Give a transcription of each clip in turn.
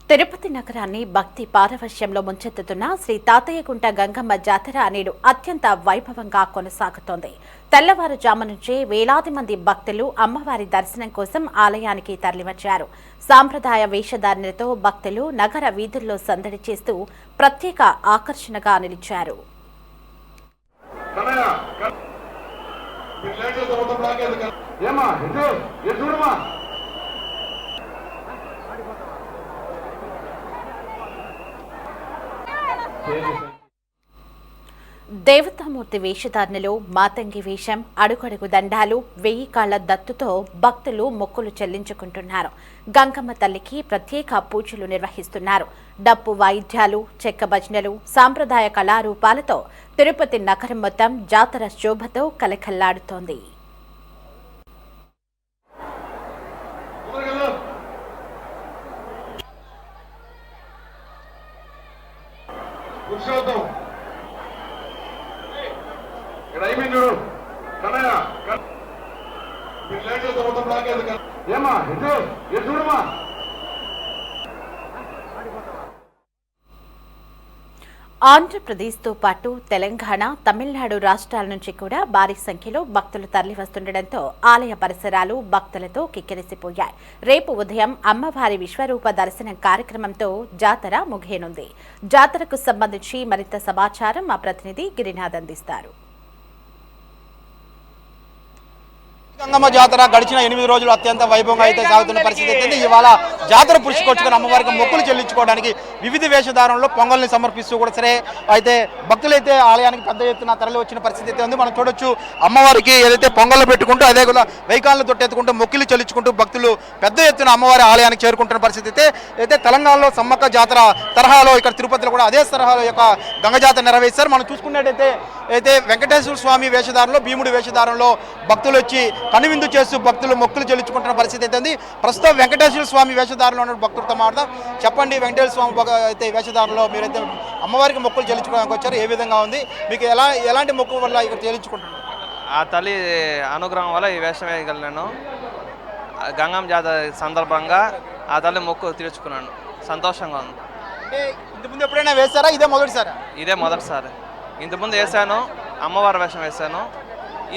తిరుపతి నగరాన్ని భక్తి పారవశ్యంలో ముంచెత్తుతున్న శ్రీ తాతయ్యగుంట గంగమ్మ జాతర నేడు అత్యంత వైభవంగా కొనసాగుతోంది. తెల్లవారుజాము నుంచే వేలాది మంది భక్తులు అమ్మవారి దర్శనం కోసం ఆలయానికి తరలివచ్చారు. సాంప్రదాయ వేషధారణలతో భక్తులు నగర వీధుల్లో సందడి చేస్తూ ప్రత్యేక ఆకర్షణగా నిలిచారు. దేవతామూర్తి వేషధారణలో మాతంగి వేషం, అడుగడుగు దండాలు, 1000 కాళ్ల దత్తుతో భక్తులు మొక్కులు చెల్లించుకుంటున్నారు. గంగమ్మ తల్లికి ప్రత్యేక పూజలు నిర్వహిస్తున్నారు. డప్పు వాయిద్యాలు, చెక్క భజనలు, సాంప్రదాయ కళారూపాలతో తిరుపతి నగరం మొత్తం జాతర శోభతో కలకల్లాడుతోంది. ఆంధ్రప్రదేశ్తో పాటు తెలంగాణ, తమిళనాడు రాష్ట్రాల నుంచి కూడా భారీ సంఖ్యలో భక్తులు తరలివస్తుండటంతో ఆలయ పరిసరాలు భక్తులతో కిక్కిరిసిపోయాయి. రేపు ఉదయం అమ్మవారి విశ్వరూప దర్శనం కార్యక్రమంతో జాతర ముగియనుంది. జాతరకు సంబంధించి మరింత సమాచారం మా ప్రతినిధి గిరినాథ్ అందిస్తారు. గంగమ్మ జాతర గడిచిన 8 రోజులు అత్యంత వైభవంగా అయితే సాగుతున్న పరిస్థితి అయితే ఇవాళ జాతర పురుషుకొచ్చుకొని అమ్మవారికి మొక్కులు చెల్లించుకోవడానికి వివిధ వేషధారణలో పొంగల్ని సమర్పిస్తూ కూడా సరే అయితే భక్తులైతే ఆలయానికి పెద్ద ఎత్తున తరలి వచ్చిన పరిస్థితి అయితే ఉంది. మనం చూడొచ్చు అమ్మవారికి ఏదైతే పొంగళ్ళు పెట్టుకుంటూ అదే కూడా వెయ్యికాళ్ళు తొట్టెత్తుకుంటూ మొక్కులు చెల్లించుకుంటూ భక్తులు పెద్ద ఎత్తున అమ్మవారి ఆలయానికి చేరుకుంటున్న పరిస్థితి అయితే తెలంగాణలో సమ్మక్క జాతర తరహాలో ఇక్కడ తిరుపతిలో కూడా అదే తరహాలో యొక్క గంగ జాతర నెరవేర్చారు. మనం చూసుకున్నట్టయితే అయితే వెంకటేశ్వర స్వామి వేషధారంలో, భీముడి వేషధారంలో భక్తులు వచ్చి కనువిందు చేస్తూ భక్తులు మొక్కులు చెల్లించుకుంటున్న పరిస్థితి అయితే ఉంది. ప్రస్తుతం వెంకటేశ్వర స్వామి వేషధారంలో ఉన్న భక్తులతో మాట్లాడదాం. చెప్పండి, వెంకటేశ్వర స్వామి అయితే వేషధారంలో మీరైతే అమ్మవారికి మొక్కులు చెల్లించుకోవడానికి వచ్చారు, ఏ విధంగా ఉంది? మీకు ఎలాంటి మొక్కు వల్ల ఇక్కడ చెల్లించుకుంటున్నారు? ఆ తల్లి అనుగ్రహం వల్ల ఈ వేషం వేయగలను. గంగమ్మ జాతర సందర్భంగా ఆ తల్లి మొక్కు తీర్చుకున్నాను, సంతోషంగా ఉంది. అంటే ఇంతకుముందు ఎప్పుడైనా వేశారా? ఇదే మొదటిసారి? ఇదే మొదటిసారి. ఇంతకుముందు వేసాను, అమ్మవారి వేషం వేశాను.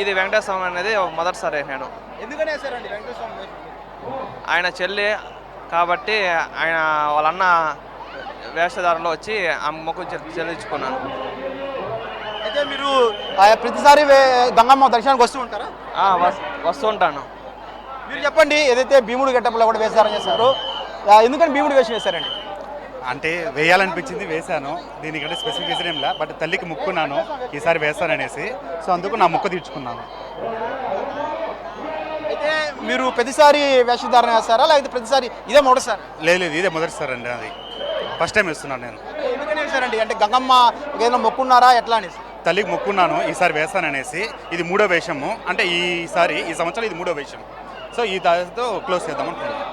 ఇది వెంకటేశ్వర స్వామి అనేది మొదటిసారి వేసాను. ఎందుకని వేశారండి వెంకటేశ్వర స్వామి? ఆయన చెల్లి కాబట్టి ఆయన వాళ్ళ అన్న వేషధారంలో వచ్చి ఆ మొక్కు చెల్లించుకున్నాను. అయితే మీరు ప్రతిసారి గంగమ్మ దర్శనానికి వస్తూ ఉంటారా? వస్తూ ఉంటాను. మీరు చెప్పండి, ఏదైతే భీముడు గెటప్లో కూడా వేశారని చేశారు, ఎందుకని భీముడు వేషం వేశారండి? అంటే వేయాలనిపించింది, వేశాను. దీనికంటే స్పెసిఫికేషన్ ఏం లే, బట్ తల్లికి ముక్కున్నాను ఈసారి వేస్తాననేసి, సో అందుకు నా ముక్కు తీర్చుకున్నాను. అయితే మీరు ప్రతిసారి వేషధారణ వేస్తారా లేకపోతే ప్రతిసారి ఇదే మొదటిసారి? లేదు, ఇదే మొదటిసారి అండి, అది ఫస్ట్ టైం వేస్తున్నాను నేను. ఎందుకని వేశారండి? అంటే గంగమ్మ ఏదైనా మొక్కున్నారా ఎట్లా అనేసి? తల్లికి ముక్కున్నాను, ఈసారి వేస్తాననేసి. ఇది 3వ వేషము, అంటే ఈ సంవత్సరం ఇది 3వ వేషం. సో ఈ దానితో క్లోజ్ చేద్దాం అనుకుంటున్నాను.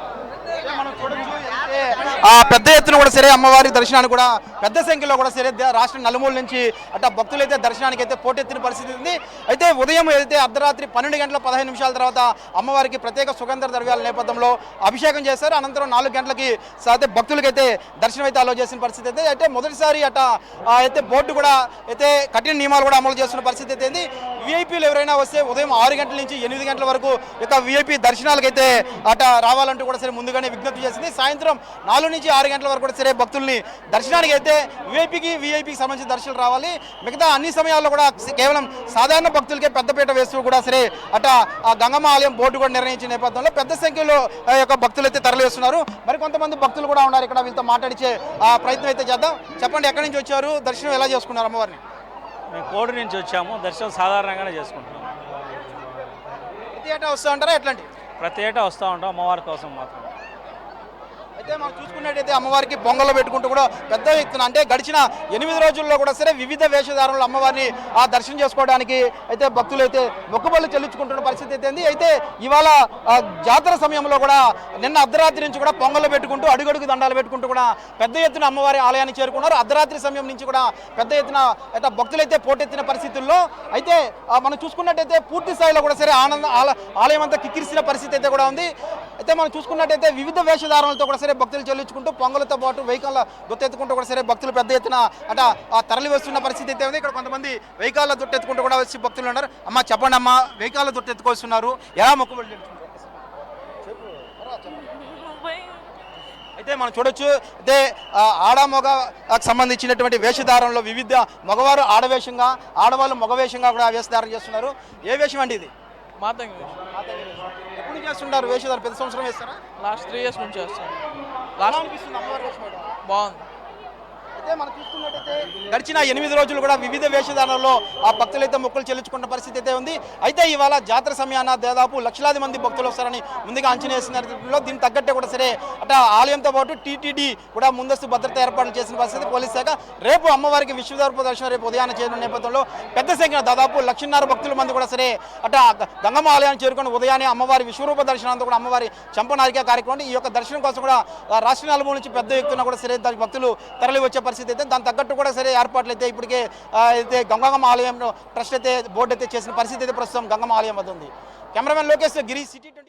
పెద్ద ఎత్తున కూడా సరే అమ్మవారి దర్శనానికి కూడా పెద్ద సంఖ్యలో కూడా సరే రాష్ట్రం నలుమూల నుంచి అట్లా భక్తులైతే దర్శనానికి అయితే పోటెత్తిన పరిస్థితి ఉంది. అయితే ఉదయం ఏదైతే అర్ధరాత్రి 12 గంటల 15 నిమిషాల తర్వాత అమ్మవారికి ప్రత్యేక సుగంధ ద్రవ్యాల నేపథ్యంలో అభిషేకం చేశారు. అనంతరం 4 గంటలకి అయితే భక్తులకైతే దర్శనం అయితే అలో చేసిన పరిస్థితి అయితే. అయితే మొదటిసారి అయితే బోర్డు కూడా అయితే కఠిన నియమాలు కూడా అమలు చేస్తున్న పరిస్థితి అయితే. విఐపీలు ఎవరైనా వస్తే ఉదయం 6 గంటల నుంచి 8 గంటల వరకు ఇక విఐపీ దర్శనాలకైతే రావాలంటూ కూడా సరే ముందుగానే విజ్ఞప్తి చేసింది. సాయంత్రం 4 నుంచి 6 గంటల వరకు కూడా సరే భక్తుల్ని దర్శనానికి అయితే విఐపీకి సంబంధించిన దర్శనాలు రావాలి. మిగతా అన్ని సమయాల్లో కూడా కేవలం సాధారణ భక్తులకే పెద్దపీట వేస్తూ కూడా సరే ఆ గంగమ్మ ఆలయం బోర్డు కూడా నిర్ణయించిన నేపథ్యంలో పెద్ద సంఖ్యలో భక్తులు అయితే తరలివేస్తున్నారు. మరి కొంతమంది భక్తులు కూడా ఉన్నారు ఇక్కడ, వీళ్ళతో మాట్లాడించే ప్రయత్నం అయితే చేద్దాం. చెప్పండి, ఎక్కడి నుంచి వచ్చారు, దర్శనం ఎలా చేసుకున్నారు అమ్మవారిని? మేము కోడి నుంచి వచ్చాము, దర్శనం సాధారణంగానే చేసుకుంటాం. ప్రతి ఏటా వస్తూ ఉంటారా ఎట్లాంటి? ప్రతి ఏటా వస్తూ ఉంటాం అమ్మవారి కోసం మాత్రం. అయితే మనం చూసుకున్నట్టయితే అమ్మవారికి పొంగల్లో పెట్టుకుంటూ కూడా పెద్ద ఎత్తున అంటే గడిచిన 8 రోజుల్లో కూడా సరే వివిధ వేషధారణలు అమ్మవారిని దర్శనం చేసుకోవడానికి అయితే భక్తులు అయితే మొక్కుబళ్ళు చెల్లించుకుంటున్న పరిస్థితి అయితే. అయితే ఇవాళ జాతర సమయంలో కూడా నిన్న అర్ధరాత్రి నుంచి కూడా పొంగల్లో పెట్టుకుంటూ అడుగడుగు దండాలు పెట్టుకుంటూ కూడా పెద్ద ఎత్తున అమ్మవారి ఆలయానికి చేరుకున్నారు. అర్ధరాత్రి సమయం నుంచి కూడా పెద్ద ఎత్తున అయితే భక్తులైతే పోటెత్తిన పరిస్థితుల్లో అయితే మనం చూసుకున్నట్టయితే పూర్తి స్థాయిలో కూడా సరే ఆలయం అంతా కిక్కిరిసిన పరిస్థితి అయితే కూడా ఉంది. అయితే మనం చూసుకున్నట్టయితే వివిధ వేషధారణలతో కూడా సరే భక్తులు చెల్లించుకుంటూ పొంగలతో పాటు వెహికల్ దొత్తెత్తుకుంటూ కూడా సరే భక్తులు పెద్ద ఎత్తున అట తరలి వస్తున్న పరిస్థితి అయితే ఉంది. ఇక్కడ కొంతమంది వెహికల్ దొత్తెత్తుకుంటూ కూడా వచ్చి భక్తులు ఉన్నారు. అమ్మ చెప్పండి అమ్మా, వెహికల్ దొత్తెత్తుకొస్తున్నారు, ఎలా మొక్కుబడి చెల్లించుకుంటారు? అయితే మనం చూడొచ్చు, అయితే ఆడ మగకు సంబంధించినటువంటి వేషధారంలో వివిధ మగవారు ఆడవేషంగా, ఆడవాళ్ళు మగవేషంగా కూడా వేషధారణ చేస్తున్నారు. ఏ వేషం అండి ఇది? మాతంగి ఎప్పుడు చేస్తుంటారు వేషధారణ? ప్రతి సంవత్సరం వేస్తారా? లాస్ట్ 3 years నుంచి చేస్తాను. ఎలా అనిపిస్తుంది అమ్మవారి వేషం వేయడం? బాగుంది. అయితే మనం చూస్తున్నట్టయితే గడిచిన 8 రోజులు కూడా వివిధ వేషధారణలో ఆ భక్తులైతే మొక్కులు చెల్లించుకున్న పరిస్థితి అయితే ఉంది. అయితే ఇవాళ జాతర సమయాన దాదాపు లక్షలాది మంది భక్తులు వస్తారని ముందుగా అంచనా వేసిన దీనికి తగ్గట్టే కూడా సరే అట ఆలయంతో పాటు టీటీడీ కూడా ముందస్తు భద్రత ఏర్పాట్లు చేసిన పరిస్థితి. పోలీస్ శాఖ రేపు అమ్మవారికి విశ్వదర్భ దర్శనం రేపు ఉదయాన్నే చేయనున్న నేపథ్యంలో పెద్ద సంఖ్యలో దాదాపు 1,50,000 భక్తుల మంది కూడా సరే అట గంగమ్మ ఆలయాన్ని చేరుకొని ఉదయాన్నే అమ్మవారి విశ్వరూప దర్శనంతో కూడా అమ్మవారి చంపనారిక కార్యక్రమం ఈ యొక్క దర్శనం కోసం కూడా రాష్ట్ర నలుమూల నుంచి పెద్ద ఎత్తున కూడా సరే దానికి భక్తులు తరలి వచ్చే పరిస్థితి అయితే దాని తగ్గట్టు కూడా సరే ఏర్పాట్లు అయితే ఇప్పటికే అయితే గంగమ్మ ఆలయం ట్రస్ట్ అయితే బోర్డు అయితే చేసిన పరిస్థితి అయితే ప్రస్తుతం గంగమ్మ ఆలయం వద్ద ఉంది. కెమెరామెన్ లోకేష్ గిరి, సిటీ 20.